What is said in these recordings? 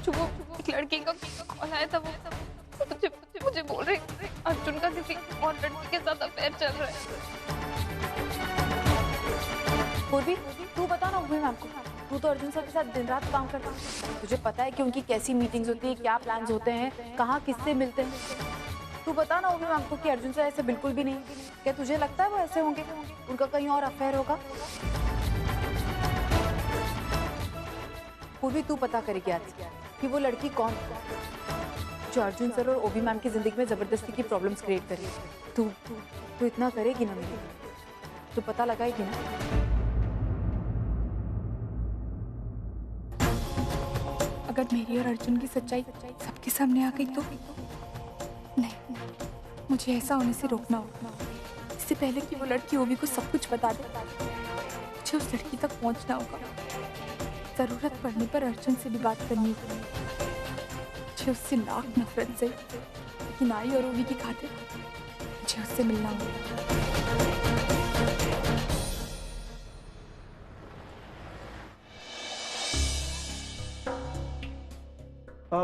सच वो एक लड़की का कॉल आया था, वो मुझे मुझे बोल रही अर्जुन का किसी और लड़की के साथ अफेयर चल रहा है। पूर्वी, तू बता ना उर्वी मैम को, तू तो अर्जुन सर के साथ दिन रात काम करता है, तुझे पता है कि उनकी कैसी मीटिंग्स होती है, क्या प्लान्स होते हैं, कहाँ किससे मिलते हैं। तू बता ना उर्वी मैम को कि अर्जुन सर ऐसे बिल्कुल भी नहीं। क्या तुझे लगता है वो ऐसे होंगे? उनका कहीं और अफेयर होगा। पूर्वी, तू पता करेगी आज कि वो लड़की कौन जो अर्जुन सर और ओबी मैम की जिंदगी में जबरदस्ती की प्रॉब्लम्स क्रिएट करी। तू इतना करेगी ना मेरी, तो पता लगाएगी ना। अगर मेरी और अर्जुन की सच्चाई सबके सामने आ गई तो नहीं, मुझे ऐसा होने से रोकना होगा। इससे पहले कि वो लड़की ओबी को सब कुछ बता दे, मुझे उस लड़की तक पहुंचना होगा। जरूरत पड़ने पर अर्जुन से भी बात करनी होगी। मुझे उससे लाख नफरत से, लेकिन आई और ओबी की खातिर मुझे उससे मिलना होगा।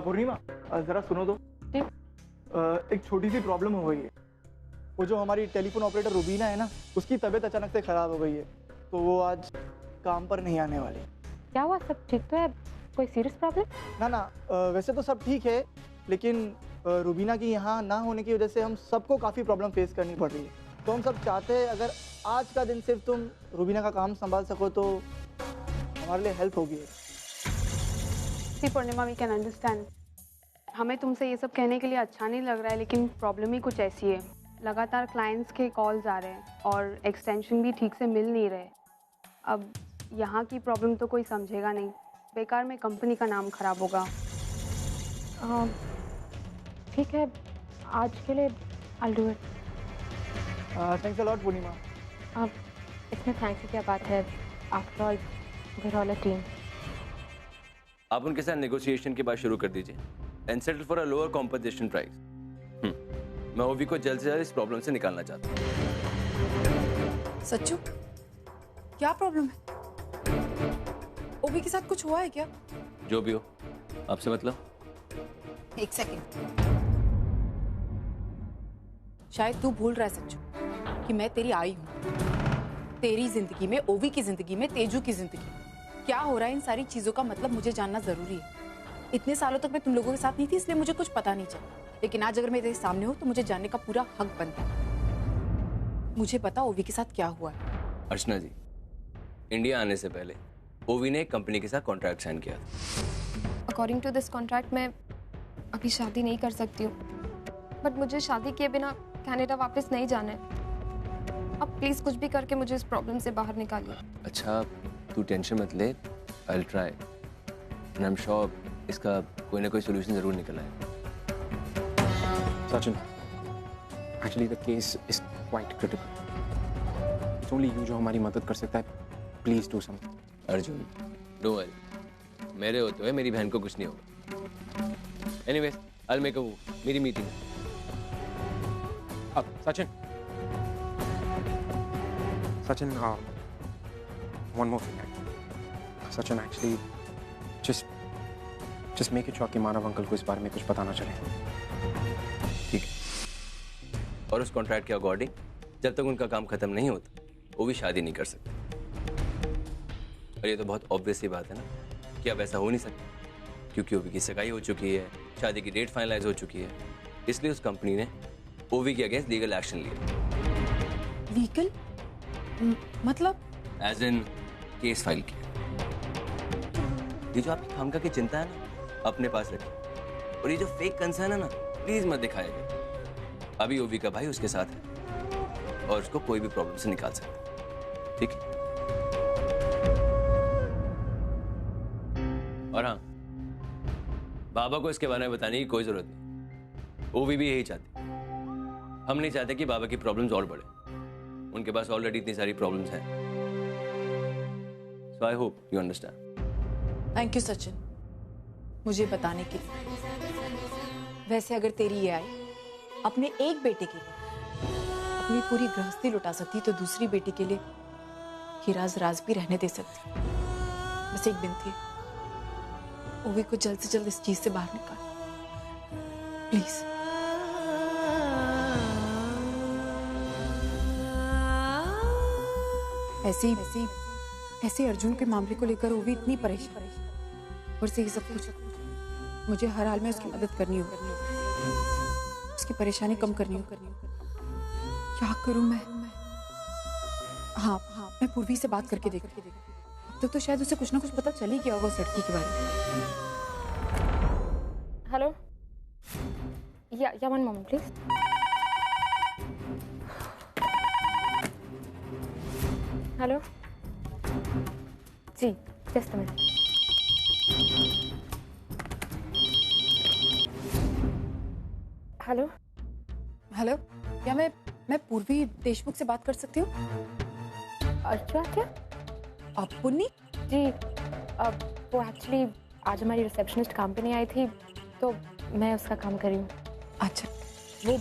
पूर्णिमा, जरा सुनो तो। एक छोटी सी प्रॉब्लम हो गई है। वो जो हमारी टेलीफोन ऑपरेटर रुबीना है ना, उसकी तबीयत अचानक से खराब हो गई है, तो वो आज काम पर नहीं आने वाली। क्या हुआ? सब ठीक तो है? कोई सीरियस प्रॉब्लम? ना, वैसे तो सब ठीक है, लेकिन रुबीना की यहाँ ना होने की वजह से हम सबको काफ़ी प्रॉब्लम फेस करनी पड़ रही है। तो हम सब चाहते हैं अगर आज का दिन सिर्फ तुम रुबीना का काम संभाल सको तो हमारे लिए हेल्प होगी। पूर्णिमा, वी कैन अंडरस्टैंड। हमें तुमसे ये सब कहने के लिए अच्छा नहीं लग रहा है, लेकिन प्रॉब्लम ही कुछ ऐसी है। लगातार क्लाइंट्स के कॉल्स आ रहे हैं और एक्सटेंशन भी ठीक से मिल नहीं रहे। अब यहाँ की प्रॉब्लम तो कोई समझेगा नहीं, बेकार में कंपनी का नाम खराब होगा। ठीक है, आज के लिए I'll do it। Thanks a lot Purnima. अब इसमें थैंक्स की क्या बात है? After all we're all a team। आप उनके साथ नेगोशिएशन की बात शुरू कर दीजिए and settle for a lower compensation price. मैं ओवी को जल्द से जल्द इस प्रॉब्लम से निकालना चाहता हूँ। सच्चू, क्या प्रॉब्लम है? ओवी के साथ कुछ हुआ है क्या? जो भी हो, आपसे मतलब। एक सेकंड, शायद तू भूल रहा है सच्चू कि मैं तेरी आई हूँ। तेरी जिंदगी में, ओवी की जिंदगी में, तेजू की जिंदगी में क्या हो रहा है, इन सारी चीजों का मतलब मुझे जानना जरूरी है। इतने सालों तक मैं तुम लोगों के साथ नहीं थी, इसलिए मुझे कुछ पता नहीं चला, लेकिन आज अगर मैं तेरे सामने हूँ तो मुझे जानने का पूरा हक बनता है। मुझे पता ओवी के साथ क्या हुआ है। अर्चना जी, इंडिया आने से पहले ओवी ने एक कंपनी के साथ कॉन्ट्रैक्ट साइन किया था। अकॉर्डिंग टू दिस कॉन्ट्रैक्ट मैं अभी शादी नहीं कर सकती हूँ, बट मुझे शादी किए बिना कनाडा वापस नहीं जाना है। अब प्लीज कुछ भी करके मुझे इस प्रॉब्लम से बाहर निकालिए। अच्छा, तू टेंशन मत ले, I will try and I am sure इसका कोई ना कोई सोल्यूशन जरूर निकल आएगा। Sachin, actually the case is quite critical. It's only you जो हमारी मदद कर सकता है। Please do something. Arjun, don't worry, मेरे होते हुए मेरी बहन को कुछ नहीं होगा। Anyways, I will make a move. मेरी मीटिंग है। अब Sachin, one more thing. Sachin, actually, just make it sure कि मानव अंकल को इस बारे में कुछ पता ना चले। ठीक है। और उस कॉन्ट्रैक्ट के अकॉर्डिंग जब तक उनका काम खत्म नहीं होता वो भी शादी नहीं कर सकते। और ये तो बहुत ऑब्वियस ही बात है ना कि अब ऐसा हो नहीं सकता, क्योंकि ओवी की सगाई हो चुकी है, शादी की डेट फाइनलाइज हो चुकी है। इसलिए उस कंपनी ने ओवी के अगेंस्ट लीगल एक्शन लिया। लीगल मतलब? एज इन केस फाइल किया। ये जो आपकी खामखा की चिंता है ना, अपने पास रखिए, और ये जो फेक कंसर्न है ना, प्लीज मत दिखाइएगा। अभी ओवी का भाई उसके साथ है और उसको कोई भी प्रॉब्लम से निकाल सकता है। ठीक है? और हाँ, बाबा को इसके बारे में बताने की कोई जरूरत नहीं। ओवी भी यही चाहती। हम नहीं चाहते कि बाबा की प्रॉब्लम्स और बढ़े। उनके पास ऑलरेडी इतनी सारी प्रॉब्लम्स हैं। So I hope you understand. Thank you Sachin, मुझे बताने के लिए। वैसे अगर तेरी ये आई अपने एक बेटे के लिए अपनी पूरी गृहस्थी लुटा सकती, तो दूसरी बेटी के लिए ये राज भी रहने दे सकती। बस एक बिनती, ओवी को जल्द से जल्द इस चीज से बाहर निकाल प्लीज। ऐसे अर्जुन के मामले को लेकर ओवी इतनी परेशान और से ये सब कुछ मुझे हर हाल में उसकी मदद करनी होगी, उसकी परेशानी कम करनी होगी। क्या करूं मैं? हाँ, मैं पूर्वी से बात करके देख। अब तक तो शायद उसे कुछ ना कुछ पता चल ही गया होगा उस लड़की के बारे में। हेलो, या one moment please. Hello ji, just a minute. Hello hello, क्या मैं पूर्वी देशमुख से बात कर सकती हूँ? अच्छा, क्या आप पुन्नी? जी, वो एक्चुअली आज हमारी रिसेप्शनिस्ट काम पे नहीं आई थी, तो मैं उसका काम कर रही हूँ। अच्छा, वो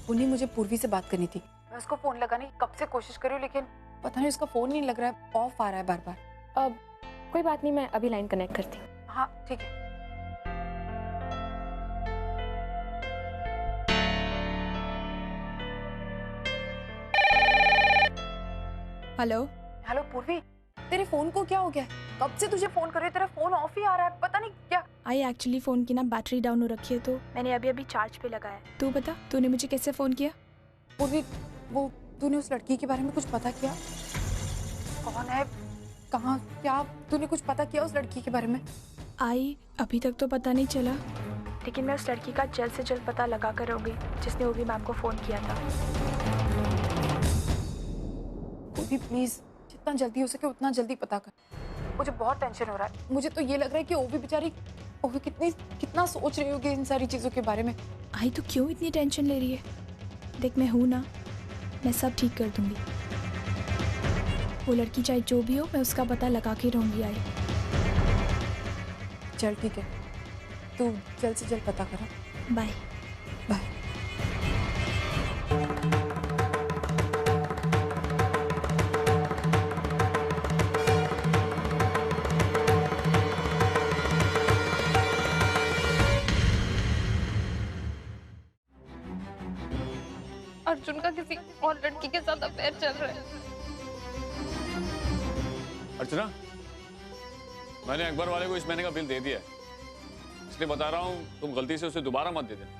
पुन्नी, मुझे पूर्वी से बात करनी थी। मैं उसको फोन लगाने की कब से कोशिश कर रही हूँ, लेकिन पता नहीं उसका फोन नहीं लग रहा है, ऑफ आ रहा है बार बार। कोई बात नहीं, मैं अभी लाइन कनेक्ट करती हूँ। हाँ ठीक है। हेलो हेलो पूर्वी, तेरे फोन को क्या हो गया? कब से तुझे फोन कर रही हूँ, तेरा फोन ऑफ ही आ रहा है, पता नहीं क्या। आई एक्चुअली फ़ोन की ना बैटरी डाउन हो रखी है, तो मैंने अभी चार्ज पे लगाया। तू बता, तूने मुझे कैसे फ़ोन किया? पूर्वी, वो तूने उस लड़की के बारे में कुछ पता किया? कौन है, कहाँ, क्या तूने कुछ पता किया उस लड़की के बारे में? आई अभी तक तो पता नहीं चला, लेकिन मैं उस लड़की का जल्द से जल्द पता लगा कर रहूँगी जिसने ओवी मैम को फ़ोन किया था। पूर्वी प्लीज, जितना जल्दी हो सके उतना जल्दी पता कर। मुझे बहुत टेंशन हो रहा है। मुझे तो ये लग रहा है कि ओवी बेचारी, ओवी कितना सोच रही होगी इन सारी चीज़ों के बारे में। आई तो क्यों इतनी टेंशन ले रही है? देख, मैं हूँ ना, मैं सब ठीक कर दूंगी। वो लड़की चाहे जो भी हो, मैं उसका पता लगा के रहूँगी। आई चल ठीक है, तू जल्द से जल्द पता करा। Bye bye. अर्जुन का किसी और लड़की के साथ अफेयर चल रहा है। अर्चना, मैंने अकबर वाले को इस महीने का बिल दे दिया है, इसलिए बता रहा हूँ तुम गलती से उसे दोबारा मत दे देना।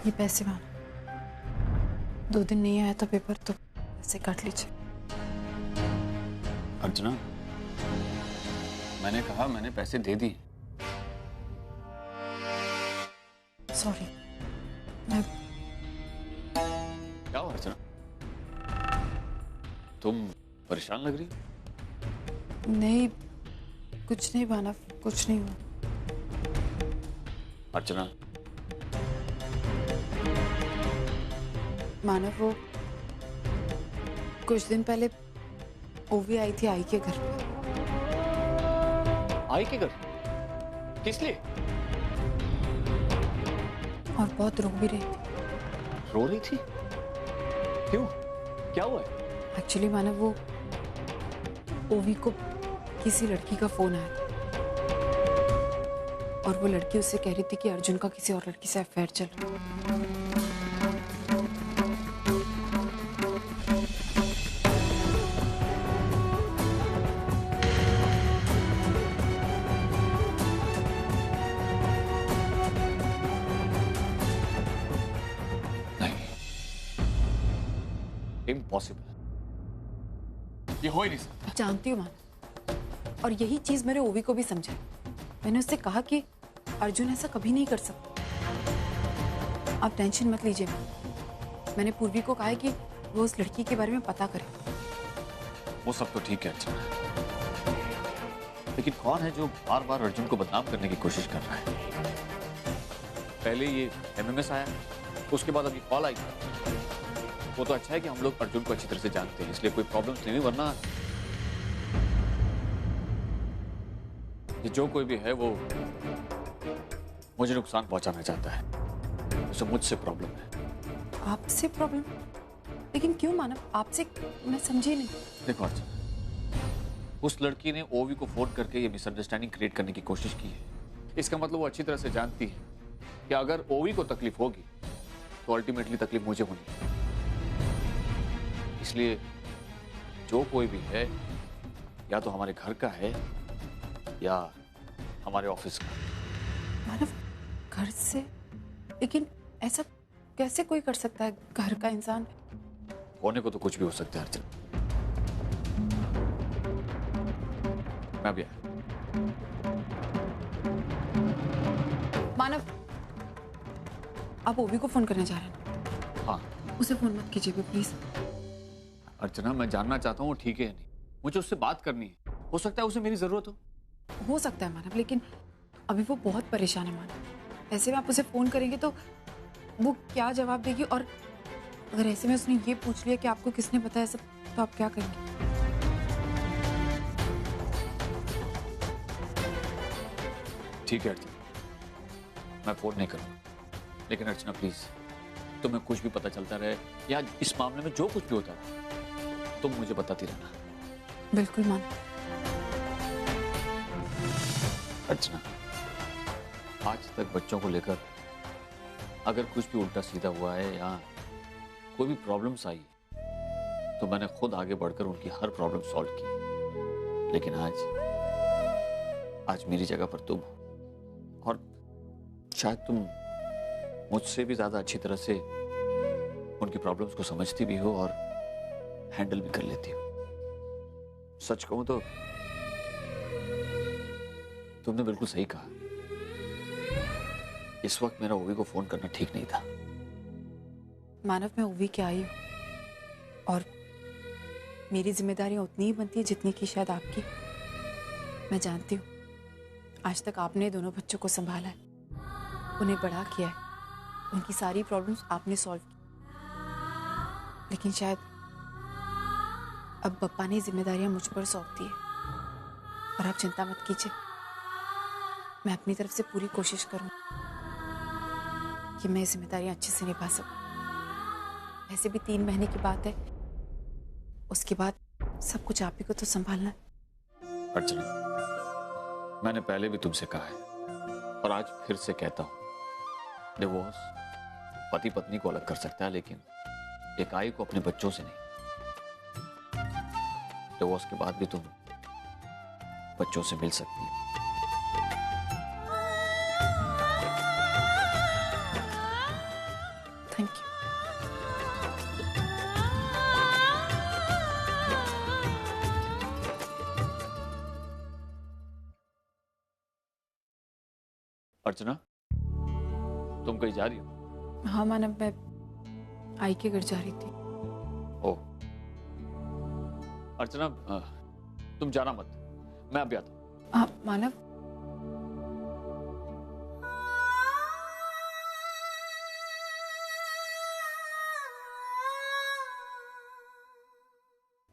ये पैसे मान, 2 दिन नहीं आया था पेपर, तो पैसे काट लीजिए। अर्चना, मैंने कहा मैंने पैसे दे दिए। सॉरी, मैं क्या हुआ अर्चना, तुम परेशान लग रही हो? नहीं, कुछ नहीं मानव, कुछ नहीं हुआ। अर्चना, मानव, वो कुछ दिन पहले ओवी आई थी आई के घर पे। आई के घर? किस लिए? और बहुत रो भी रही थी। रो रही थी? क्यों, क्या हुआ है? एक्चुअली मानव, वो ओवी को किसी लड़की का फोन आया था और वो लड़की उससे कह रही थी कि अर्जुन का किसी और लड़की से अफेयर चल रहा है। इम्पॉसिबल, ये हो ही नहीं सकता। जानती हूँ मानव, और यही चीज मेरे ओवी को भी समझाई। मैंने उससे कहा कि अर्जुन ऐसा कभी नहीं कर सकता, आप टेंशन मत लीजिए। मैंने पूर्वी को कहा है कि वो उस लड़की के बारे में पता करे। वो सब तो ठीक है अच्छा, लेकिन कौन है जो बार बार अर्जुन को बदनाम करने की कोशिश कर रहा है? पहले ये एमएमएस आया, उसके बाद अभी कॉल आई, वो तो अच्छा है कि हम लोग अर्जुन को अच्छी तरह से जानते हैं, इसलिए कोई प्रॉब्लम्स नहीं हुई, वरना ये जो कोई भी है वो मुझे नुकसान पहुंचाना चाहता है। उसे मुझसे प्रॉब्लम है। आपसे प्रॉब्लम? लेकिन क्यों मानव, आपसे? मैं समझी नहीं। देखो अर्चना, उस लड़की ने ओवी को फोन करके ये मिसअंडरस्टैंडिंग क्रिएट करने की कोशिश की है। इसका मतलब वो अच्छी तरह से जानती है कि अगर ओवी को तकलीफ होगी तो अल्टीमेटली तकलीफ मुझे होनी है। इसलिए जो कोई भी है या तो हमारे घर का है या हमारे ऑफिस का। मानव, घर से? लेकिन ऐसा कैसे कोई कर सकता है? घर का इंसान होने को तो कुछ भी हो सकता है अर्चना। मैं भी आया। मानव, आप ओवी को फोन करने जा रहे हैं? हाँ। उसे फोन मत कीजिए प्लीज। अर्चना, मैं जानना चाहता हूँ वो ठीक है या नहीं। मुझे उससे बात करनी है। हो सकता है उसे मेरी जरूरत हो सकता है मानव, लेकिन अभी वो बहुत परेशान है मानव। ऐसे में आप उसे फोन करेंगे तो वो क्या जवाब देगी, और अगर ऐसे में उसने ये पूछ लिया कि आपको किसने बताया सब, तो आप क्या करेंगे? ठीक है अर्चना, मैं फोन नहीं करूंगा। लेकिन अर्चना प्लीज, तुम्हें कुछ भी पता चलता रहे या इस मामले में जो कुछ भी होता है तुम मुझे बताती रहना। बिल्कुल मानव। अर्चना, आज तक बच्चों को लेकर अगर कुछ भी उल्टा सीधा हुआ है या कोई भी प्रॉब्लम्स आई तो मैंने खुद आगे बढ़कर उनकी हर प्रॉब्लम सॉल्व की। लेकिन आज मेरी जगह पर तुम हो, और शायद तुम मुझसे भी ज्यादा अच्छी तरह से उनकी प्रॉब्लम्स को समझती भी हो और हैंडल भी कर लेती हो। सच कहूं तो तुमने बिल्कुल सही कहा। इस वक्त मेरा ओवी को फोन करना ठीक नहीं था। मानव, मैं ओवी की आई हूँ और मेरी जिम्मेदारियां उतनी ही बनती है जितनी की शायद आपकी। मैं जानती हूँ आज तक आपने दोनों बच्चों को संभाला है, उन्हें बड़ा किया है, उनकी सारी प्रॉब्लम्स आपने सॉल्व की। लेकिन शायद अब पप्पा ने जिम्मेदारियां मुझ पर सौंप दी है, और आप चिंता मत कीजिए, मैं अपनी तरफ से पूरी कोशिश करूँ कि मैं जिम्मेदारियां अच्छे से निभा सकूं। वैसे भी 3 महीने की बात है, उसके बाद सब कुछ आप ही को तो संभालना है। अर्चना, मैंने पहले भी तुमसे कहा है और आज फिर से कहता हूं, डिवोर्स पति पत्नी को अलग कर सकता है, लेकिन एक आई को अपने बच्चों से नहीं। डिवोर्स के बाद भी तुम बच्चों से मिल सकती है। Thank you. अर्चना, तुम कहीं जा रही हो? हाँ मानव, मैं आई के घर जा रही थी। ओ अर्चना, तुम जाना मत, मैं अभी आता हूं। हाँ मानव,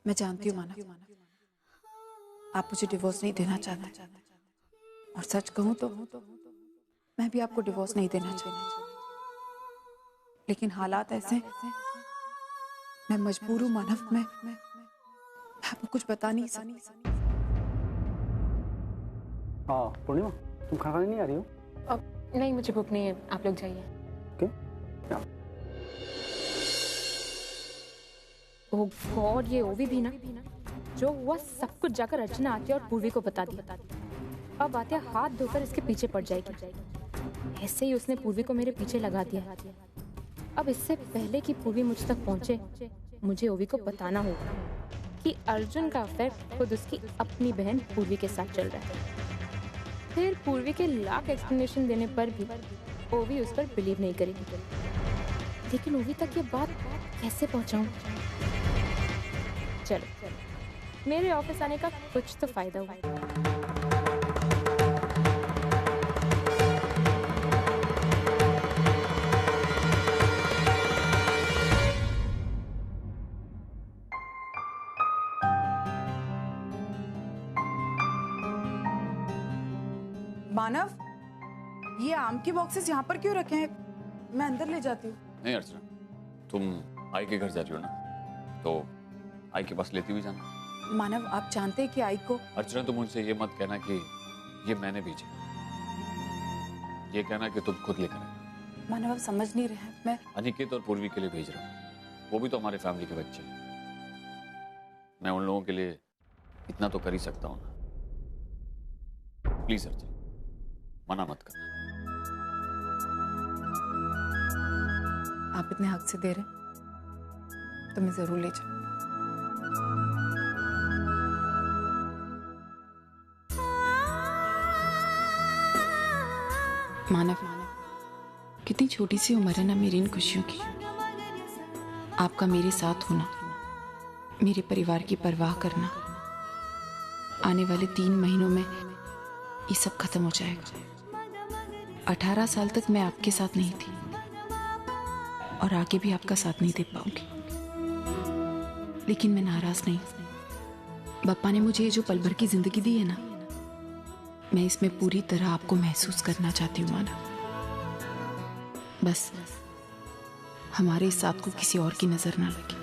मैं जानती हूँ मानव, आप मुझे डिवोर्स नहीं देना चाहते, और सच कहूं तो मैं भी आपको डिवोर्स नहीं देना चाहती, लेकिन हालात ऐसे, मैं मजबूर हूं मानव। मैं आपको कुछ बता नहीं सकती। हाँ पूर्णिमा, तुम खाना नहीं आ रही हो? अब नहीं, मुझे भूख नहीं है, आप लोग जाइए। ओके। ओह गॉड, ये ओवी भी ना, जो हुआ सब कुछ जाकर अर्चना आती और पूर्वी को बता दिया। अब आत्या हाथ धोकर इसके पीछे पड़ जाएगी। ऐसे ही उसने पूर्वी को मेरे पीछे लगा दिया। अब इससे पहले कि पूर्वी मुझ तक पहुंचे, मुझे ओवी को बताना होगा कि अर्जुन का अफेयर खुद उसकी अपनी बहन पूर्वी के साथ चल रहा है। फिर पूर्वी के लाख एक्सप्लेनेशन देने पर भी ओवी उस पर बिलीव नहीं करेगी। लेकिन ओवी तक ये बात कैसे पहुंचाऊं? चलो, मेरे ऑफिस आने का कुछ तो फायदा हुआ। मानव, ये आम के बॉक्सेस यहाँ पर क्यों रखे हैं? मैं अंदर ले जाती हूँ। नहीं अर्चना, तुम आई के घर जा रही हो ना, तो आई के पास लेती हुई जाना। मानव, आप जानते हैं कि आई को... अर्चना, तुम उनसे ये मत कहना कि ये मैंने भेजी, ये कहना कि तुम खुद लेकर आए। मानव, आप समझ नहीं रहे हैं। मैं अनिकेत और पूर्वी के लिए भेज रहा हूँ, वो भी तो हमारे फैमिली के बच्चे हैं। मैं उन लोगों के लिए इतना तो कर ही सकता हूँ ना। प्लीज अर्चना, मना मत करना। आप इतने हक से दे रहे हैं तो मैं जरूर ले जाऊँ। मानव, कितनी छोटी सी उम्र है ना मेरी इन खुशियों की। आपका मेरे साथ होना, मेरे परिवार की परवाह करना, आने वाले 3 महीनों में ये सब खत्म हो जाएगा। 18 साल तक मैं आपके साथ नहीं थी और आगे भी आपका साथ नहीं दे पाऊंगी, लेकिन मैं नाराज नहीं। बापा ने मुझे ये जो पल भर की जिंदगी दी है ना, मैं इसमें पूरी तरह आपको महसूस करना चाहती हूँ माना। बस हमारे इस साथ को किसी और की नजर ना लगे।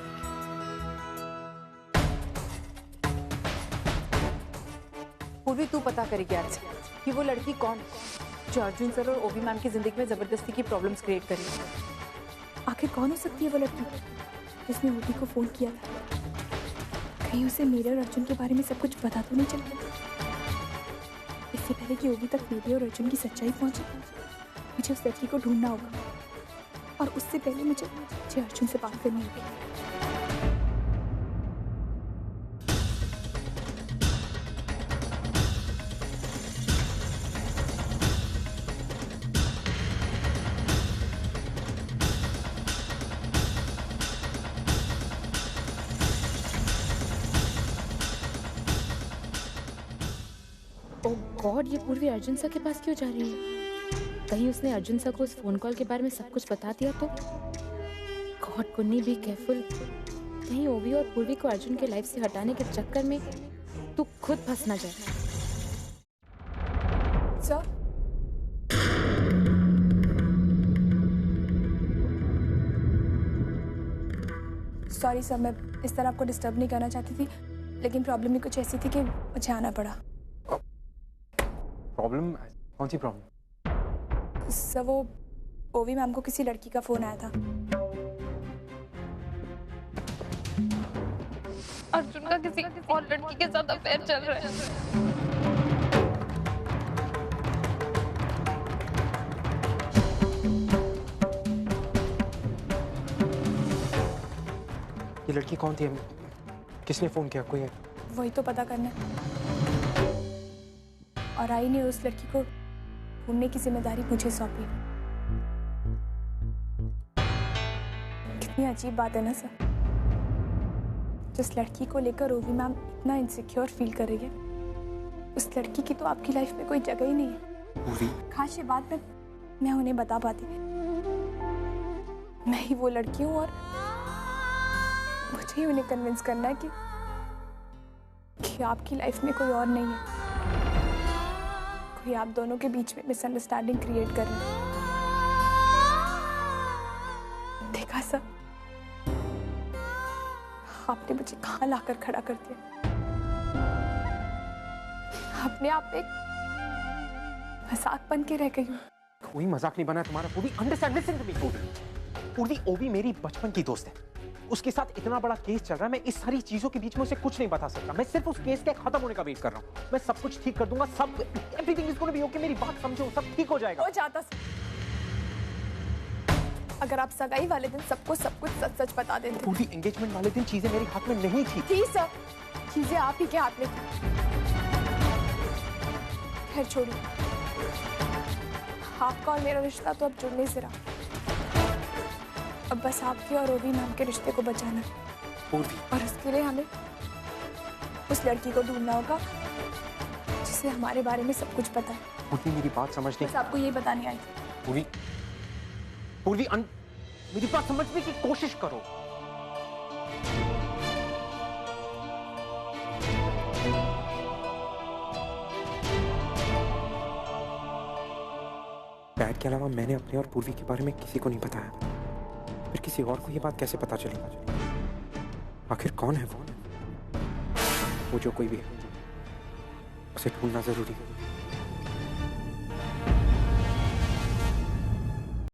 पूर्वी, तू पता करेगी आज कि वो लड़की कौन है जो अर्जुन सर और ओबी मैम की जिंदगी में जबरदस्ती की प्रॉब्लम्स क्रिएट करी। आखिर कौन हो सकती है वो लड़की जिसने ओबी को फोन किया था? कहीं उसे मेरे और अर्जुन के बारे में सब कुछ पता तो नहीं चल गया? इससे पहले कि ओबी तक मेरे और अर्जुन की सच्चाई पहुंचे, मुझे उस लड़की को ढूंढना होगा, और उससे पहले मुझे अर्जुन से बात करनी होगी। ओह गॉड, ये पूर्वी अर्जुन सर के पास क्यों जा रही है? कहीं उसने अर्जुन सर को उस फोन कॉल के बारे में सब कुछ बता दिया तो? गॉड, कुन्नी बी केयरफुल। कहीं ओवी और पूर्वी को अर्जुन के लाइफ से हटाने के चक्कर में तू खुद फंस ना जाए। सर, सॉरी सर, मैं इस तरह आपको डिस्टर्ब नहीं करना चाहती थी, लेकिन प्रॉब्लम ही कुछ ऐसी थी कि मुझे आना पड़ा। प्रॉब्लम? कौन सी प्रॉब्लम? सर, वो ओवी मैम को किसी लड़की का फोन आया था। अर्जुन का किसी और लड़की के साथ अफेयर चल रहा है। ये लड़की कौन थी? किसने फोन किया? कोई है? वही तो पता करना है। और आई ने उस लड़की को ढूंढने की जिम्मेदारी मुझे सौंपी। कितनी अजीब बात है ना सर। जिस लड़की को लेकर ओवी मैम इतना इनसिक्योर फील कर रही है, उस लड़की की तो आपकी लाइफ में कोई जगह ही नहीं है। काश ये बात मैं उन्हें बता पाती। मैं ही वो लड़की हूँ और मुझे ही उन्हें कन्विंस करना है कि आपकी लाइफ में कोई और नहीं है, कोई आप दोनों के बीच में मिसअंडरस्टैंडिंग क्रिएट कर रहा है। देखा सर, आपने मुझे कहाँ लाकर खड़ा कर दिया। अपने आप एक मजाक बन के रह गई हूँ। कोई मजाक नहीं बना तुम्हारा पूर्वी। अंडरस्टैंड, लिसन टू मी पूर्वी। ओवी मेरी बचपन की दोस्त है। उसके साथ इतना बड़ा केस चल रहा है, मैं इस सारी चीजों के बीच में उसे कुछ नहीं बता सकता। मैं सिर्फ उस केस के खत्म होने का वेट कर रहा हूँ। मैं सब कुछ ठीक कर दूंगा, सब everything is gonna be okay. मेरी बात समझो, सब ठीक हो जाएगा। हो जाता सर, अगर आप सगाई वाले दिन सबको सब कुछ सच सच बता देते। पूरी एंगेजमेंट वाले दिन चीजें मेरे हाथ में नहीं थी। सर, चीजें आप ही के हाथ में थी। खैर छोड़िए, आपका और मेरा रिश्ता तो अब जुड़ने से रहा। अब बस आपके और ओवी मैम के रिश्ते को बचाना है, और उसके लिए हमें उस लड़की को ढूंढना होगा जिसे हमारे बारे में सब कुछ पता है। पूर्वी मेरी बात समझने, बस आपको यही बतानी आई थी। पूर्वी मेरी बात समझने की कोशिश करो। डैड के अलावा मैंने अपने और पूर्वी के बारे में किसी को नहीं बताया। फिर किसी और को ये बात कैसे पता चली? आखिर कौन है वो जो कोई भी है, उसे ढूंढना जरूरी है।